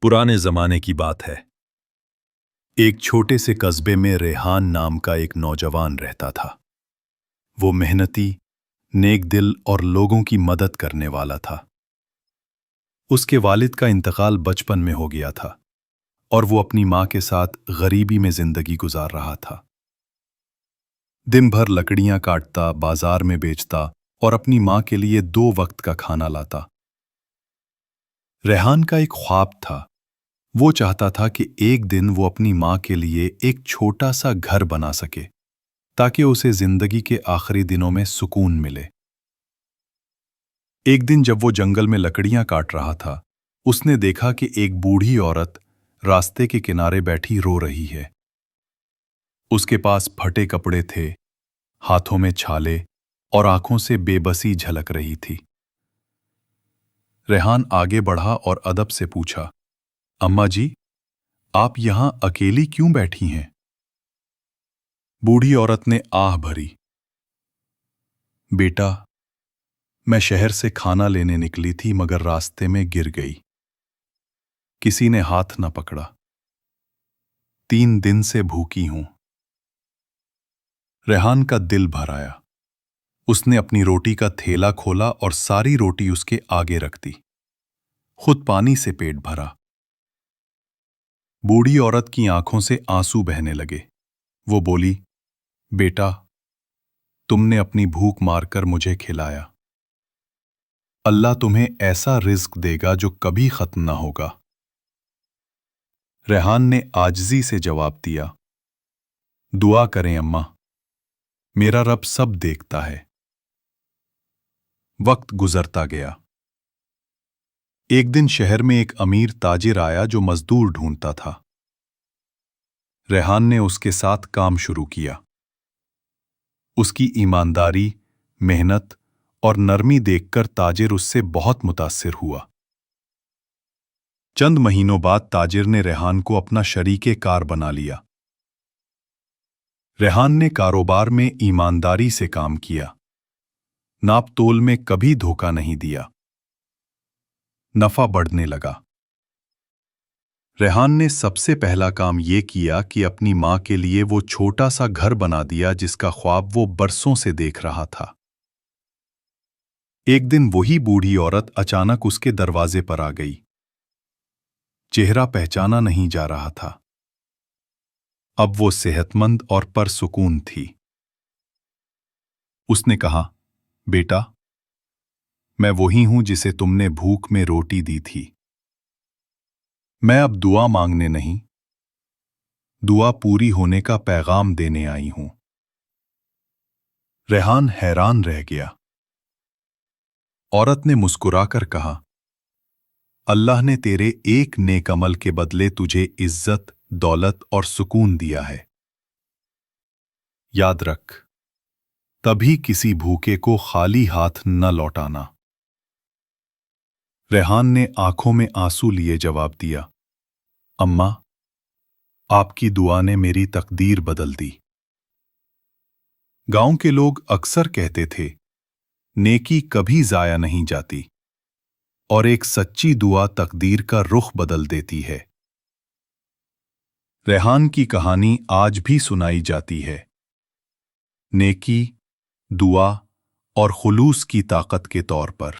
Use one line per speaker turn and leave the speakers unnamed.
पुराने जमाने की बात है। एक छोटे से कस्बे में रेहान नाम का एक नौजवान रहता था। वो मेहनती, नेक दिल और लोगों की मदद करने वाला था। उसके वालिद का इंतकाल बचपन में हो गया था और वो अपनी माँ के साथ गरीबी में जिंदगी गुजार रहा था। दिन भर लकड़ियां काटता, बाजार में बेचता और अपनी माँ के लिए 2 वक्त का खाना लाता। रेहान का एक ख्वाब था। वो चाहता था कि एक दिन वो अपनी माँ के लिए एक छोटा सा घर बना सके ताकि उसे जिंदगी के आखिरी दिनों में सुकून मिले। एक दिन जब वो जंगल में लकड़ियां काट रहा था, उसने देखा कि एक बूढ़ी औरत रास्ते के किनारे बैठी रो रही है। उसके पास फटे कपड़े थे, हाथों में छाले और आंखों से बेबसी झलक रही थी। रेहान आगे बढ़ा और अदब से पूछा, अम्मा जी, आप यहां अकेली क्यों बैठी हैं? बूढ़ी औरत ने आह भरी, बेटा, मैं शहर से खाना लेने निकली थी मगर रास्ते में गिर गई। किसी ने हाथ न पकड़ा। 3 दिन से भूखी हूं। रेहान का दिल भर आया। उसने अपनी रोटी का थैला खोला और सारी रोटी उसके आगे रख दी। खुद पानी से पेट भरा। बूढ़ी औरत की आंखों से आंसू बहने लगे। वो बोली, बेटा, तुमने अपनी भूख मारकर मुझे खिलाया। अल्लाह तुम्हें ऐसा रिज्क देगा जो कभी खत्म ना होगा। रेहान ने आजिज़ी से जवाब दिया, दुआ करें अम्मा, मेरा रब सब देखता है। वक्त गुजरता गया। एक दिन शहर में एक अमीर ताजिर आया जो मजदूर ढूंढता था। रेहान ने उसके साथ काम शुरू किया। उसकी ईमानदारी, मेहनत और नरमी देखकर ताजिर उससे बहुत मुतासिर हुआ। चंद महीनों बाद ताजिर ने रेहान को अपना शरीके कार बना लिया। रेहान ने कारोबार में ईमानदारी से काम किया। नाप तोल में कभी धोखा नहीं दिया। नफा बढ़ने लगा। रेहान ने सबसे पहला काम ये किया कि अपनी माँ के लिए वो छोटा सा घर बना दिया जिसका ख्वाब वो बरसों से देख रहा था। एक दिन वही बूढ़ी औरत अचानक उसके दरवाजे पर आ गई। चेहरा पहचाना नहीं जा रहा था। अब वो सेहतमंद और परसुकून थी। उसने कहा, बेटा, मैं वही हूं जिसे तुमने भूख में रोटी दी थी। मैं अब दुआ मांगने नहीं, दुआ पूरी होने का पैगाम देने आई हूं। रेहान हैरान रह गया। औरत ने मुस्कुराकर कहा, अल्लाह ने तेरे एक नेक अमल के बदले तुझे इज्जत, दौलत और सुकून दिया है। याद रख, तभी किसी भूखे को खाली हाथ न लौटाना। रेहान ने आंखों में आंसू लिए जवाब दिया, अम्मा, आपकी दुआ ने मेरी तकदीर बदल दी। गांव के लोग अक्सर कहते थे, नेकी कभी जाया नहीं जाती और एक सच्ची दुआ तकदीर का रुख बदल देती है। रेहान की कहानी आज भी सुनाई जाती है। नेकी, दुआ और खुलूस की ताकत के तौर पर।